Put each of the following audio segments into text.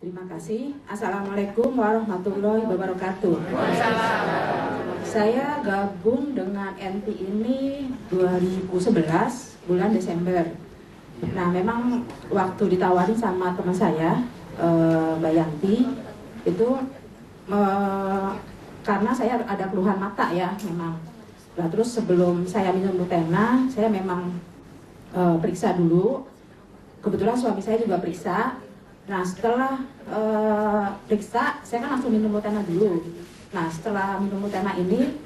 Terima kasih. Assalamualaikum warahmatullahi wabarakatuh. Saya gabung dengan NT ini 2011 bulan Desember. Nah, memang waktu ditawarin sama teman saya, Mbak Yanti, itu karena saya ada keluhan mata ya, memang. Nah, terus sebelum saya minum Lutena, saya memang periksa dulu. Kebetulan suami saya juga periksa. Nah, setelah periksa, saya kan langsung minum Lutena dulu. Nah, setelah minum Lutena ini,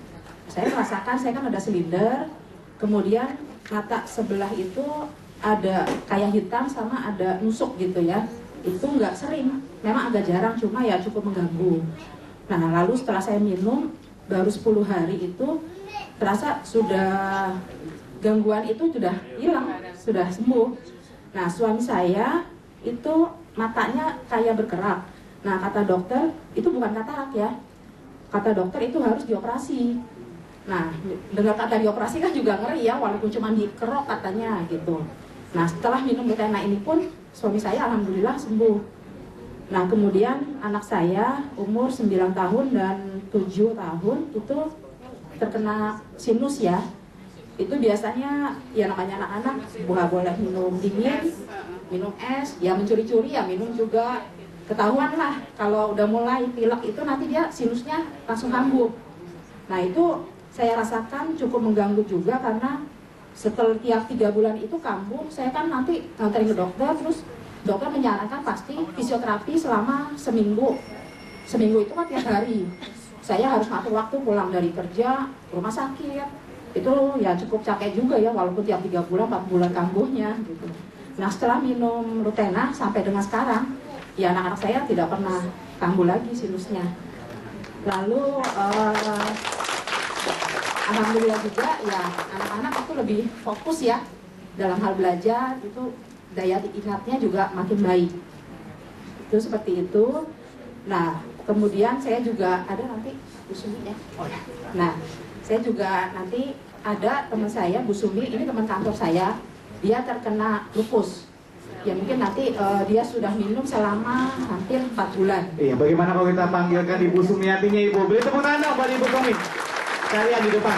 saya merasakan saya kan ada silinder, kemudian mata sebelah itu ada kayak hitam sama ada nusuk gitu ya. Itu nggak sering, memang agak jarang, cuma ya cukup mengganggu. Nah, lalu setelah saya minum, baru 10 hari itu, terasa sudah gangguan itu sudah hilang, sudah sembuh. Nah, suami saya itu matanya kayak bergerak. Nah, kata dokter, itu bukan katarak ya. Kata dokter itu harus dioperasi. Nah, dengar kata dioperasi kan juga ngeri ya, walaupun cuma dikerok katanya gitu. Nah, setelah minum Lutena ini pun, suami saya alhamdulillah sembuh. Nah, kemudian anak saya umur 9 tahun dan 7 tahun itu terkena sinus ya. Itu biasanya ya namanya anak-anak nggak boleh minum dingin, minum es, ya mencuri-curi ya minum juga. Ketahuan lah kalau udah mulai pilek itu nanti dia sinusnya langsung kambuh. Nah, itu saya rasakan cukup mengganggu juga karena setelah tiap 3 bulan itu kambuh, saya kan nanti nganterin ke dokter, terus dokter menyarankan pasti fisioterapi selama seminggu. Seminggu itu kan tiap hari. Saya harus ngatur waktu pulang dari kerja, rumah sakit. Itu ya cukup capek juga ya, walaupun tiap 3 bulan, 4 bulan kambuhnya gitu. Nah, setelah minum Lutena sampai dengan sekarang, ya anak-anak saya tidak pernah kambuh lagi sinusnya. Lalu alhamdulillah juga ya anak-anak itu lebih fokus ya dalam hal belajar, itu daya ingatnya juga makin baik. Itu seperti itu. Nah, kemudian saya juga ada nanti Bu Sumi ya. Oh ya. Nah, saya juga nanti ada teman saya Bu Sumi, ini teman kantor saya, dia terkena lupus. Ya mungkin nanti dia sudah minum selama hampir 4 bulan. Iya, bagaimana kalau kita panggilkan Ibu Sumiatinya, Ibu? Beri tepuk tangan buat Ibu Sumi. Kalian di depan.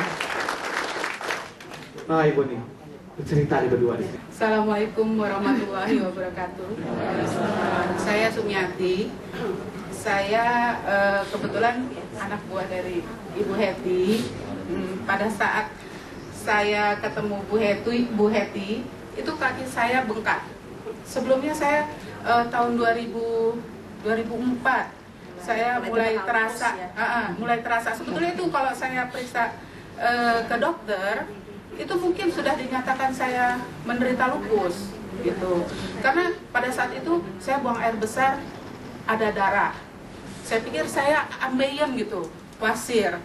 Nah, Ibu nih, cerita di berdua nih. Assalamualaikum warahmatullahi wabarakatuh. Saya Sumiati. Saya kebetulan anak buah dari Ibu Heti. Pada saat saya ketemu Bu Heti, itu kaki saya bengkak. Sebelumnya saya tahun 2004 saya mulai terasa. Sebetulnya itu kalau saya periksa ke dokter, itu mungkin sudah dinyatakan saya menderita lupus gitu. Karena pada saat itu saya buang air besar, ada darah. Saya pikir saya ambeien gitu, pasir.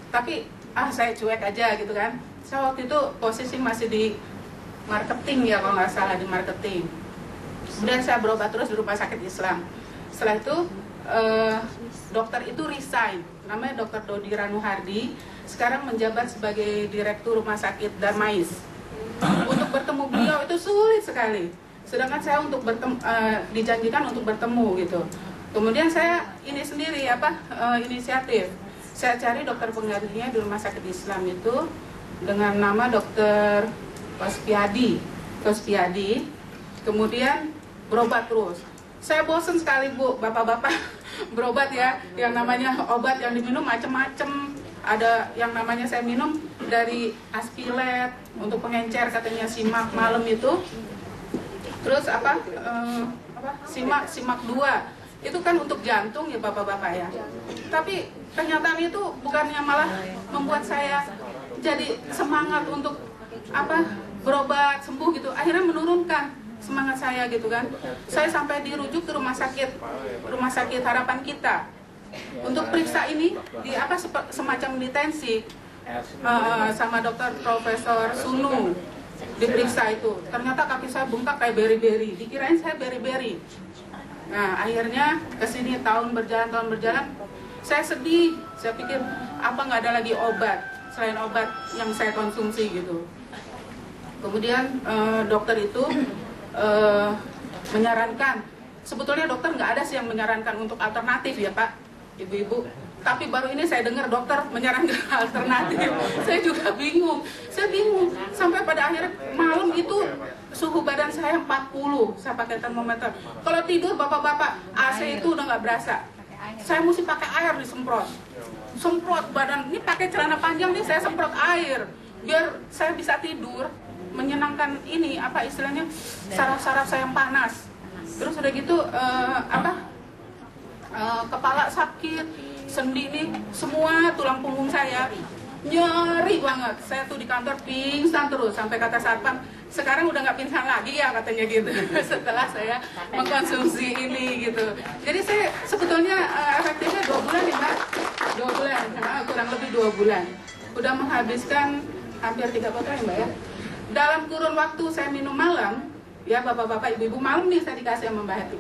Tapi saya cuek aja gitu kan. Saya waktu itu posisi masih di marketing ya, kalau nggak salah di marketing. Kemudian saya berobat terus di rumah sakit Islam. Setelah itu dokter itu resign, namanya Dr. Dodi Ranuhardi, sekarang menjabat sebagai direktur rumah sakit Darmais. Untuk bertemu beliau itu sulit sekali. Sedangkan saya untuk dijanjikan untuk bertemu gitu. Kemudian saya ini sendiri inisiatif. Saya cari dokter penggantinya di rumah sakit Islam itu dengan nama Dr. Kospiadi. Kemudian berobat terus. Saya bosen sekali Bu, bapak-bapak berobat ya, yang namanya obat yang diminum macem-macem. Ada yang namanya saya minum dari Aspilet untuk pengencer katanya Simak malam itu. Terus Simak 2 itu kan untuk jantung ya bapak-bapak ya. Tapi kenyataan itu bukannya malah membuat saya jadi semangat untuk berobat sembuh gitu. Akhirnya menurunkan semangat saya gitu kan. Saya sampai dirujuk ke rumah sakit Harapan Kita untuk periksa ini di semacam intensi sama dokter Profesor Sunu. Diperiksa itu ternyata kaki saya bengkak kayak beri-beri, dikirain saya beri-beri. Nah, akhirnya kesini tahun berjalan, saya sedih. Saya pikir nggak ada lagi obat selain obat yang saya konsumsi gitu. Kemudian dokter itu menyarankan sebetulnya dokter nggak ada sih yang menyarankan untuk alternatif ya Pak, Ibu-ibu. Tapi baru ini saya dengar dokter menyarankan alternatif. Saya juga bingung. Saya bingung. Sampai pada akhirnya malam itu suhu badan saya 40. Saya pakai termometer. Kalau tidur bapak-bapak, AC itu udah nggak berasa. Saya mesti pakai air disemprot. Semprot badan. Ini pakai celana panjang nih, saya semprot air. Biar saya bisa tidur. Menyenangkan ini, apa istilahnya, saraf-saraf saya yang panas. Terus udah gitu, kepala sakit. Sendi nih, semua tulang punggung saya nyeri banget. Saya tuh di kantor pingsan terus sampai kata satpam, sekarang udah nggak pingsan lagi ya katanya gitu. Setelah saya mengkonsumsi ini gitu. Jadi saya sebetulnya efektifnya 2 bulan ya Mbak, 2 bulan, kurang lebih 2 bulan. Udah menghabiskan hampir 3 botol ya Mbak ya. Dalam kurun waktu saya minum malam, ya bapak-bapak, ibu-ibu, malam nih saya dikasih sama Mbak Heti.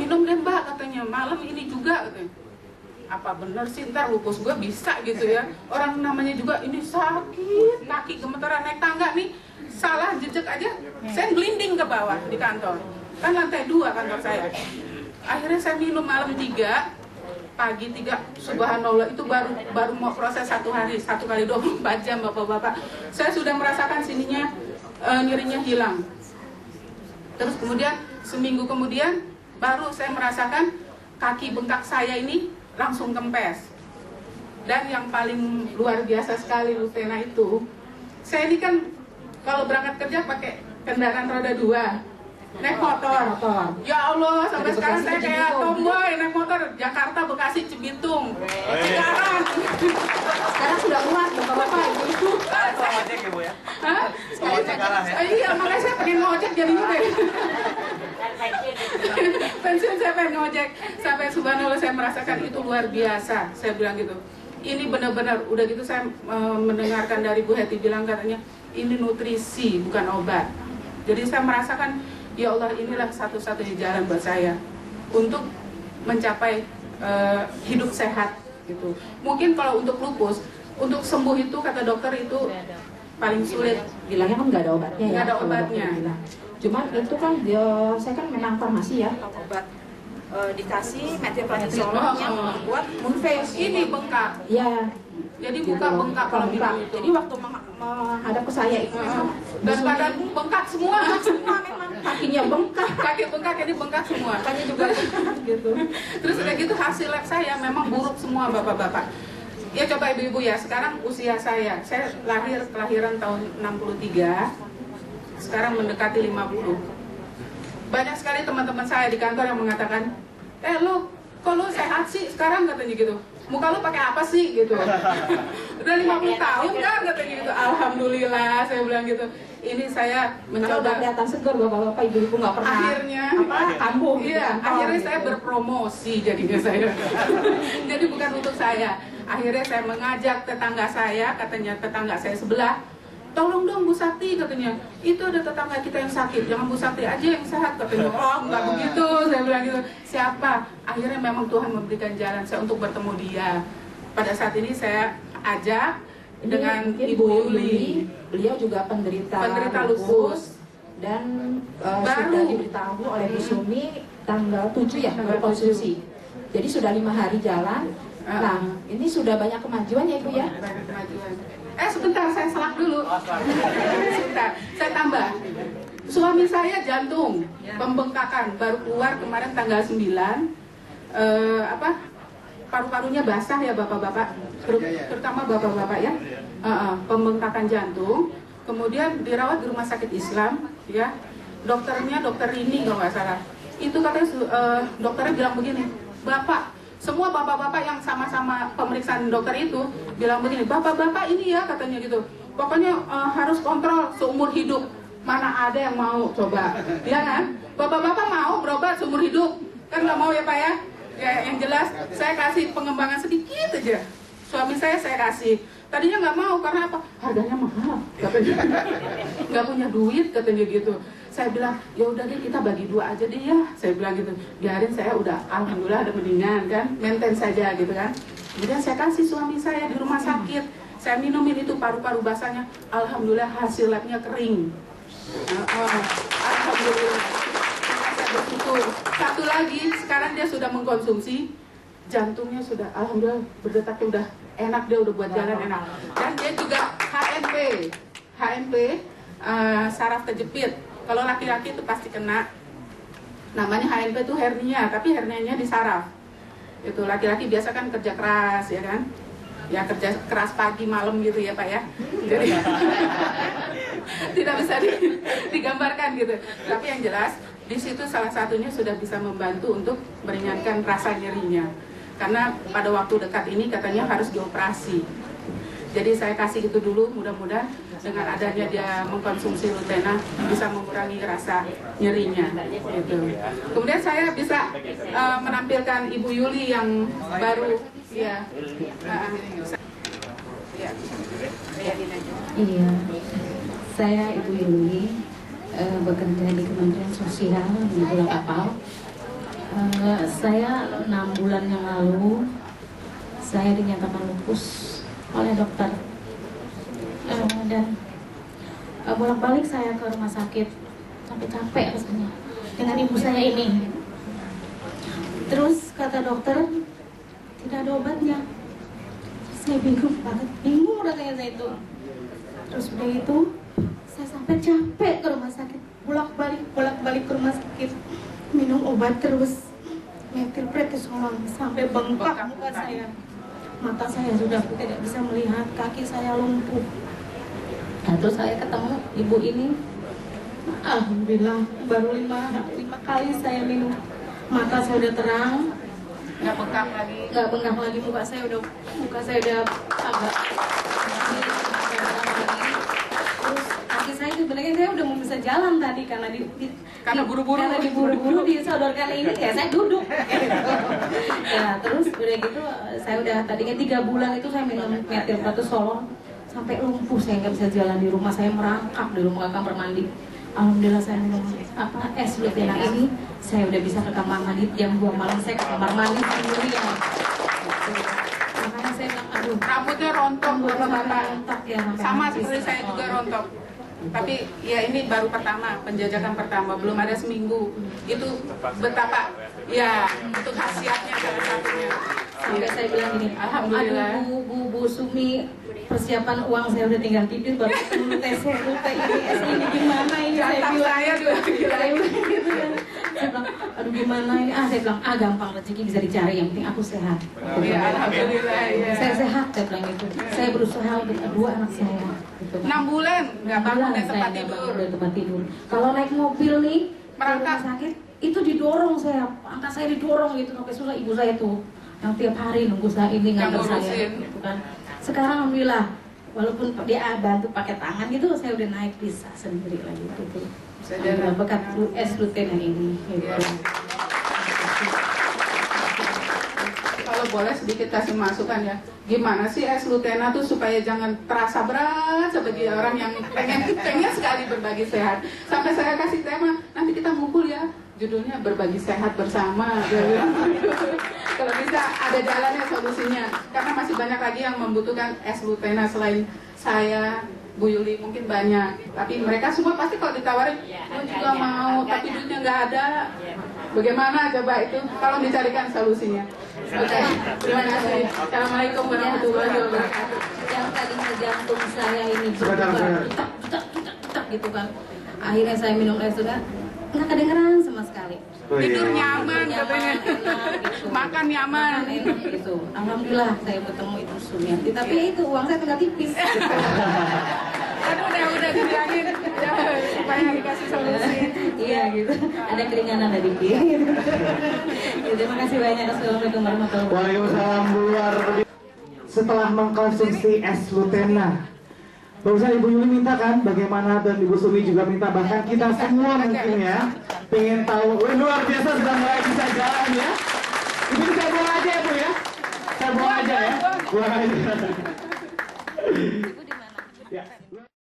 Minum deh Mbak katanya, malam ini juga katanya. Apa bener sih ntar lupus gue bisa gitu ya, orang namanya juga ini sakit, kaki gemeteran naik tangga nih, salah jejak aja saya gelinding ke bawah di kantor, kan lantai 2 kantor saya. Akhirnya saya minum malam 3, pagi 3, subhanallah, itu baru mau proses 1 hari, 1 kali 24 jam bapak-bapak, saya sudah merasakan sininya nyerinya hilang. Terus kemudian seminggu kemudian baru saya merasakan kaki bengkak saya ini langsung kempes. Dan yang paling luar biasa sekali Lutena itu, saya ini kan kalau berangkat kerja pakai kendaraan roda 2, naik motor. Ya Allah, sampai sekarang saya kayak tomboy naik motor. Jakarta, Bekasi, Cibitung, Cikarang. Sekarang sudah muat bapak-bapak ibu. Sekarang ojek ya Bu ya? Hah? Sekarang ya? Iya, makanya saya pengen ngojek jadinya deh. Pensiun saya pengen ngojek. Sampai subhanallah saya merasakan itu luar biasa. Saya bilang gitu. Ini benar-benar, udah gitu saya mendengarkan dari Bu Heti bilang katanya, ini nutrisi bukan obat. Jadi saya merasakan, ya Allah, inilah satu-satunya jalan buat saya untuk mencapai hidup sehat gitu. Mungkin kalau untuk lupus, untuk sembuh itu kata dokter itu paling sulit. Bilangnya kan nggak ada obatnya ya. Nggak ada kalau obatnya. dokter bilang. Cuman itu kan saya kan memang farmasi ya. Obat dikasih metilprednisolon yang membuat Moonface Ini bengkak. ya. Jadi Gitu buka loh. bengkak kalau Bengkak. minum itu. Jadi waktu menghadap ke saya itu memang Dan badan bengkak semua. semua memang kakinya bengkak, Kaki bengkak, ini bengkak semua. kaki juga bengkak gitu. Terus udah gitu hasil lab saya memang buruk semua bapak-bapak. Ya coba ibu-ibu ya, sekarang usia saya kelahiran tahun 63, sekarang mendekati 50. Banyak sekali teman-teman saya di kantor yang mengatakan, lo, kok lo sehat sih sekarang katanya gitu. Muka lo pakai apa sih gitu. Udah 50 tahun kan katanya gitu. Alhamdulillah saya bilang gitu. Ini saya Kalau udah mencoba. kelihatan segar bapak-bapak ibu-ibu nggak pernah Akhirnya kambuh gitu, iya, kantong akhirnya gitu. saya berpromosi jadinya saya. Jadi bukan untuk saya. Akhirnya saya mengajak tetangga saya, katanya tetangga saya sebelah, tolong dong Bu Sakti katanya, itu ada tetangga kita yang sakit, jangan Bu Sakti aja yang sehat katanya. Oh nggak begitu, saya bilang gitu. Siapa? Akhirnya memang Tuhan memberikan jalan saya untuk bertemu dia. Pada saat ini saya ajak Ini dengan mungkin Ibu Bu Yuli, beliau juga penderita lupus. dan Baru. sudah diberitahu oleh Bu Sumi tanggal 7 ya Tanggal berkonsumsi. Jadi sudah 5 hari jalan. Nah, ini sudah banyak kemajuan ya Ibu ya. Banyak kemajuan. Sebentar, saya selak dulu. Sebentar, saya tambah. Suami saya jantung, pembengkakan, baru keluar kemarin tanggal 9. Paru-parunya basah ya bapak-bapak, terutama bapak-bapak ya. Pembengkakan jantung, kemudian dirawat di rumah sakit Islam, ya. Dokternya dokter Rini kalau nggak salah. Itu katanya dokternya bilang begini, Bapak, semua bapak-bapak yang sama-sama pemeriksaan dokter itu bilang begini, bapak-bapak ini ya katanya gitu, pokoknya harus kontrol seumur hidup. Mana ada yang mau coba, ya kan? Bapak-bapak mau berobat seumur hidup, kan nggak mau ya Pak ya? Ya yang jelas saya kasih pengembangan sedikit aja. Suami saya kasih. Tadinya nggak mau karena apa? Harganya mahal, katanya. Nggak punya duit katanya gitu. Saya bilang, ya udah deh kita bagi 2 aja deh ya. Saya bilang gitu. Biarin saya udah, alhamdulillah ada mendingan kan, maintain saja gitu kan. Kemudian saya kasih suami saya di rumah sakit. Saya minumin itu paru-paru basahnya. Alhamdulillah hasil labnya kering. Alhamdulillah. Saya bersyukur Satu lagi, sekarang dia sudah mengkonsumsi, jantungnya sudah, alhamdulillah berdetaknya udah enak, dia udah buat jalan enak. Dan dia juga HNP, saraf kejepit. Kalau laki-laki itu pasti kena. Namanya HNP itu hernia, tapi hernianya di saraf. Itu laki-laki biasa kan kerja keras, ya kan? Ya kerja keras pagi malam gitu ya Pak ya. Jadi tidak bisa digambarkan gitu. Tapi yang jelas di situ salah satunya sudah bisa membantu untuk meringankan rasa nyerinya. Karena pada waktu dekat ini katanya harus dioperasi. Jadi saya kasih itu dulu, mudah-mudahan dengan adanya dia mengkonsumsi Lutena bisa mengurangi rasa nyerinya. Gitu. Kemudian saya bisa menampilkan Ibu Yuli yang baru. Ya. Iya, saya Ibu Yuli, bekerja di Kementerian Sosial di Pulau Kapal. Saya 6 bulan yang lalu saya dinyatakan lupus oleh dokter, dan bolak-balik saya ke rumah sakit sampai capek rasanya dengan ibu saya ini. Terus kata dokter tidak ada obatnya. Saya bingung banget, bingung rasanya saya itu. Terus udah itu saya sampai capek ke rumah sakit, bolak-balik ke rumah sakit, minum obat terus, metilprednisolon sampai bengkak muka saya. Mata saya sudah tidak bisa melihat, kaki saya lumpuh. Nah, terus saya ketemu ibu ini, alhamdulillah baru 5 kali saya minum, mata saya udah terang, Nggak bengkak lagi, muka saya udah agak terus kaki saya sebenarnya saya udah mau bisa jalan tadi karena buru-buru disodorkan ini ya saya duduk ya. Terus udah gitu saya udah tadinya 3 bulan itu saya minum metilprednisolon sampai lumpuh, saya nggak bisa jalan, di rumah saya merangkak, di rumah kamar mandi. Alhamdulillah saya minum es Lutena ini, saya udah bisa ke kamar mandi jam 2 malam, saya ke kamar mandi sendirian. Makanya saya bilang, aduh, rambutnya rontok rontok ya, sama seperti saya juga rontok. Tapi ya ini baru pertama, penjajakan pertama, belum ada seminggu. Itu betapa ya untuk khasiatnya salah satunya. Sampai saya bilang gini, alhamdulillah. Aduh Bu Sumi, persiapan uang saya udah tinggal tidur, baru dulu tes ini gimana ini, saya bilang saya juga gitu kan. Saya bilang, aduh gimana ini, saya bilang, gampang, rezeki bisa dicari, yang penting aku sehat. Ya, alhamdulillah ya. Saya sehat, saya bilang gitu. Saya berusaha untuk kedua anak saya. Gitu. 6 bulan nggak bangun dari tempat tidur. Kalau naik mobil nih, merangkak sakit, itu didorong saya, angkat saya didorong gitu, sampai susah ibu saya tuh yang tiap hari nunggu saya ini ngantar saya gitu kan. Sekarang alhamdulillah, walaupun dia bantu pakai tangan gitu, saya udah naik bisa sendiri lagi gitu. Saya berkat es Lutena ini gitu. Ya. Kalau boleh sedikit kasih masukan ya, gimana sih es Lutena tuh supaya jangan terasa berat sebagai orang yang pengen sekali berbagi sehat. Sampai saya kasih tema, nanti kita ngumpul ya, judulnya berbagi sehat bersama. Kalau bisa ada jalannya, solusinya, karena masih banyak lagi yang membutuhkan es Lutena selain saya, Bu Yuli mungkin banyak, tapi mereka semua pasti kalau ditawarin lo juga mau, tapi duitnya nggak ada. Bagaimana coba itu? Tolong dicarikan solusinya. Oke, terima kasih. Assalamualaikum warahmatullahi wabarakatuh. Yang tadinya jantung saya ini gitu kan, akhirnya saya minum es sudah nggak kedengeran sama sekali. Tidur nyaman katanya, gitu. Makan nyaman. Enak gitu. Alhamdulillah saya bertemu Ibu Sumiati, tapi ya itu uang saya tinggal tipis. Aduh, udah dibilangin ya, supaya dikasih solusi. Iya gitu. Ada keringanan dari dia. Gitu. Terima kasih banyak. Assalamualaikum warahmatullahi wabarakatuh. Waalaikumsalam luar biasa. Setelah mengkonsumsi es Lutena, barusan Ibu Yuli minta kan bagaimana, dan Ibu Sumi juga minta, bahkan kita semua mungkin ya pengen tahu. Luar biasa, sudah mulai bisa jalan ya. Ibu bisa buang aja ya Bu ya. Saya buang aja ya. Buang aja. Ibu di mana? Ya.